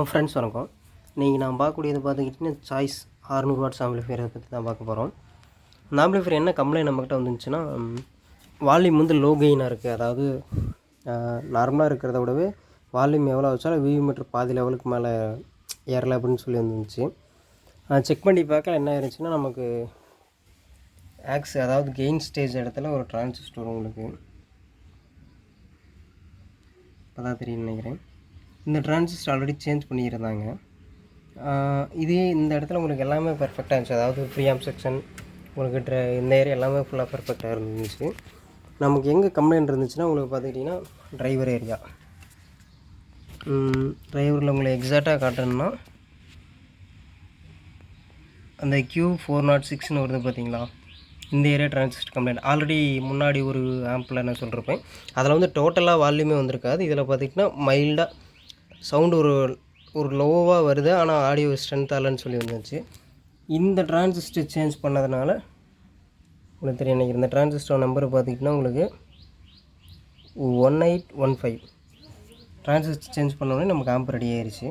Friends வணக்கம். இன்றைக்கி நான் பார்க்கக்கூடியது பார்த்துக்கிட்டிங்கன்னா சாய்ஸ் 600 வாட்ஸ் ஆம்பிளிஃபையரை பற்றி தான் பார்க்க போகிறோம். இந்த ஆம்பிளிஃபையர் என்ன கம்ப்ளைண்ட் நம்மக்கிட்ட வந்துச்சுன்னா, வால்யூம் வந்து லோ கெயினாக இருக்குது. அதாவது நார்மலாக இருக்கிறத விடவே வால்யூம் எவ்வளோ வச்சாலும் விவி மீட்டர் பாதி லெவலுக்கு மேலே ஏறலை அப்படின்னு சொல்லி வந்துச்சு. செக் பண்ணி பார்க்க என்ன ஆயிருச்சுன்னா, நமக்கு அதாவது கெயின் ஸ்டேஜ் இடத்துல ஒரு டிரான்சிஸ்டர் உங்களுக்கு அதான் தெரியும்னு நினைக்கிறேன். இந்த டிரான்சிஸ்டர் ஆல்ரெடி சேஞ்ச் பண்ணியிருந்தாங்க. இதே இந்த இடத்துல உங்களுக்கு எல்லாமே பர்ஃபெக்டாக இருந்துச்சு. அதாவது ஃப்ரீ ஆம்ப் செக்ஷன் உங்களுக்கு இந்த ஏரியா எல்லாமே ஃபுல்லாக பர்ஃபெக்டாக இருந்துச்சு. நமக்கு எங்கே கம்ப்ளைண்ட் இருந்துச்சுன்னா, உங்களுக்கு பார்த்துக்கிட்டிங்கன்னா டிரைவர் ஏரியா. டிரைவரில் உங்களை எக்ஸாக்டாக காட்டணும்னா அந்த Q406ன்னு வருது பார்த்தீங்களா, இந்த ஏரியா டிரான்சிஸ்டர் கம்ப்ளைண்ட். ஆல்ரெடி முன்னாடி ஒரு ஆம்பில் நான் சொல்லியிருப்பேன். அதில் வந்து டோட்டலாக வால்யூமே வந்திருக்காது. இதில் பார்த்திங்கன்னா மைல்டாக சவுண்டு ஒரு லோவாக வருது, ஆனால் ஆடியோ ஸ்ட்ரென்த் ஆகலன்னு சொல்லி வந்துச்சு. இந்த டிரான்சிஸ்டர் சேஞ்ச் பண்ணதுனால உங்களுக்கு தெரியும் நினைக்கிறேன். இந்த டிரான்சிஸ்டர் நம்பர் பார்த்திங்கன்னா உங்களுக்கு 1815. டிரான்சிஸ்டர் சேஞ்ச் பண்ணோடனே நமக்கு ஆம்ப் ரெடி ஆயிடுச்சு.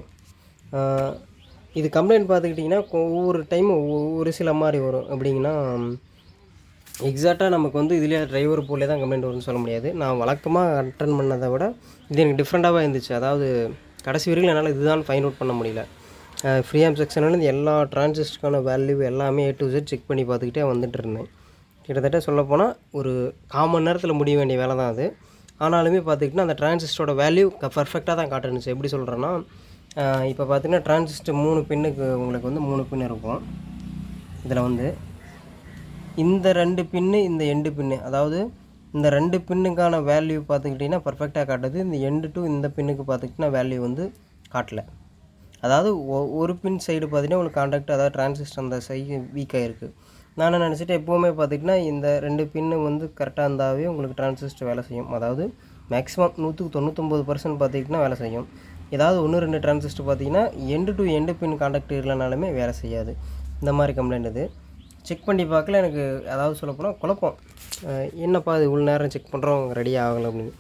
இது கம்ப்ளைண்ட் பார்த்துக்கிட்டிங்கன்னா ஒவ்வொரு டைமும் ஒரு சில மாதிரி வரும். எப்படிங்கன்னா, எக்ஸாக்டாக நமக்கு வந்து இதிலே டிரைவர் போலே தான் கம்ப்ளைண்ட் வரும்னு சொல்ல முடியாது. நான் வழக்கமாக அட்டன் பண்ணதை விட இது எனக்கு டிஃப்ரெண்ட்டாகவே இருந்துச்சு. அதாவது கடைசி வரைக்கும் என்னால் இதுதான் ஃபைண்ட் அவுட் பண்ண முடியல. ஃப்ரீ ஆம்ப் செக்ஷன்லேருந்து எல்லா டிரான்சிஸ்டருக்கான வேல்யூ எல்லாமே A to Z செக் பண்ணி பார்த்துக்கிட்டே வந்துட்டு இருந்தேன். கிட்டத்தட்ட சொல்லப்போனால் ஒரு 1/4 மணி நேரத்தில் முடிய வேண்டிய வேலை தான் அது. ஆனாலுமே பார்த்துக்கிட்டிங்கன்னா அந்த டிரான்சிஸ்டரோட வேல்யூ பர்ஃபெக்டாக தான் காட்டுனுச்சு. எப்படி சொல்கிறேன்னா, இப்போ பார்த்திங்கன்னா டிரான்சிஸ்டர் 3 பின்னுக்கு உங்களுக்கு வந்து 3 பின் இருக்கும். இதில் வந்து இந்த 2 பின்னு, இந்த எண்டு பின்னு, அதாவது இந்த 2 பின்னுக்கான வேல்யூ பார்த்துக்கிட்டிங்கன்னா பர்ஃபெக்டாக காட்டுது. இந்த எண்டு டு இந்த பின்னுக்கு பார்த்துக்கிட்டிங்கன்னா வேல்யூ வந்து காட்டலை. அதாவது ஒரு பின் சைடு பார்த்திங்கன்னா உங்களுக்கு கான்டாக்ட், அதாவது டிரான்சிஸ்டர் அந்த சைடு வீக்காக இருக்குது. நான் என்ன நினச்சிட்டு, எப்போவுமே பார்த்திங்கன்னா இந்த 2 பின்னு வந்து கரெக்டாக இருந்தாவே உங்களுக்கு டிரான்சிஸ்டர் வேலை செய்யும். அதாவது மேக்ஸிமம் 99% பார்த்திங்கன்னா வேலை செய்யும். ஏதாவது 1-2 டிரான்சிஸ்டர் பார்த்திங்கன்னா end to end pin contact இல்லைனாலுமே வேலை செய்யாது. இந்த மாதிரி கம்ப்ளைண்ட் இது. செக் பண்ணி பார்க்கல. எனக்கு அதாவது சொல்லப்போனால் குழப்பம், என்னப்பா இது இவ்வளோ நேரம் செக் பண்ணுறோம் ரெடி ஆகலை அப்படின்னு.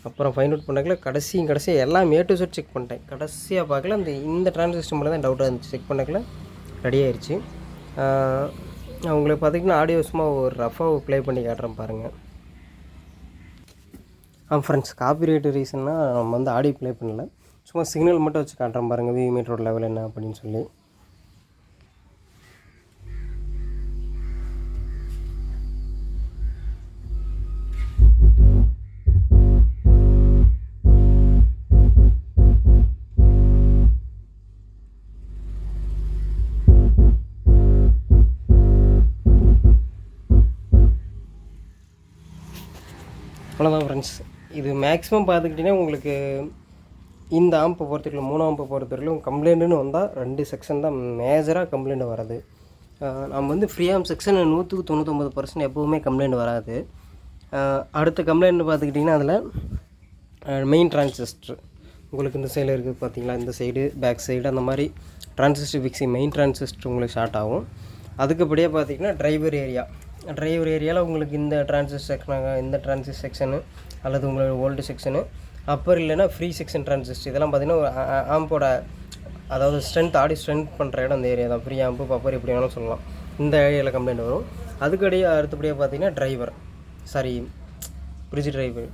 அப்புறம் ஃபைண்ட் அவுட் பண்ணக்கல கடைசியாக எல்லாம் A to Z செக் பண்ணிட்டேன். கடைசியாக பார்க்கல இந்த டிரான்சிஸ்டர் மட்டும் தான் டவுட்டாக இருந்துச்சு. செக் பண்ணக்கல ரெடி ஆயிடுச்சு. உங்களுக்கு பார்த்திங்கன்னா ஆடியோ சும்மா ஒரு ரஃபாக ப்ளே பண்ணி காட்டுறேன் பாருங்கள். ஃப்ரெண்ட்ஸ், காப்பிரைட் ரீசன்னா நம்ம வந்து ஆடியோ ப்ளே பண்ணல, சும்மா சிக்னல் மட்டும் வச்சு காட்டுறேன் பாருங்கள், விவி மீட்டரோட லெவல் என்ன அப்படின்னு சொல்லி. அவ்வளோதான் ஃப்ரெண்ட்ஸ். இது மேக்ஸிமம் பார்த்துக்கிட்டிங்கன்னா உங்களுக்கு இந்த ஆம்பை பொறுத்தவரைக்கும் 3 ஆம்பை பொறுத்தவரைக்கும் கம்ப்ளைண்ட்டுன்னு வந்தால் 2 செக்ஷன் தான் மேஜராக கம்ப்ளைண்ட் வராது. நம்ம வந்து ஃப்ரீ ஆம்ப் செக்ஷன் 199% எப்போவுமே கம்ப்ளைண்ட் வராது. அடுத்த கம்ப்ளைண்ட் பார்த்துக்கிட்டிங்கன்னா அதில் மெயின் டிரான்சிஸ்டர் உங்களுக்கு இந்த சைடில் இருக்குது பார்த்தீங்களா, இந்த சைடு பேக் சைடு அந்த மாதிரி டிரான்சிஸ்டர் ஃபிக்ஸிங் மெயின் டிரான்சிஸ்டர் உங்களுக்கு ஷார்ட் ஆகும். அதுக்குப்படியே பார்த்திங்கன்னா டிரைவர் ஏரியாவில் உங்களுக்கு இந்த டிரான்சிஸ்டர் செக்ஷனு அல்லது உங்களோட ஓல்டு செக்ஷனு, அப்பர் இல்லைன்னா ஃப்ரீ செக்ஷன் டிரான்சிஸ்டர், இதெல்லாம் பார்த்திங்கன்னா ஆம்போட அதாவது ஆடியோ ஸ்ட்ரென்த் பண்ணுற இடம் இந்த ஏரியா தான். ஃப்ரீ ஆம்பு பப்பர் எப்படி வேணாலும் சொல்லலாம். இந்த ஏரியாவில் கம்ப்ளைண்ட் வரும். அதுக்கடியே அடுத்தபடியாக பார்த்திங்கன்னா பிரிட்ஜ் டிரைவர்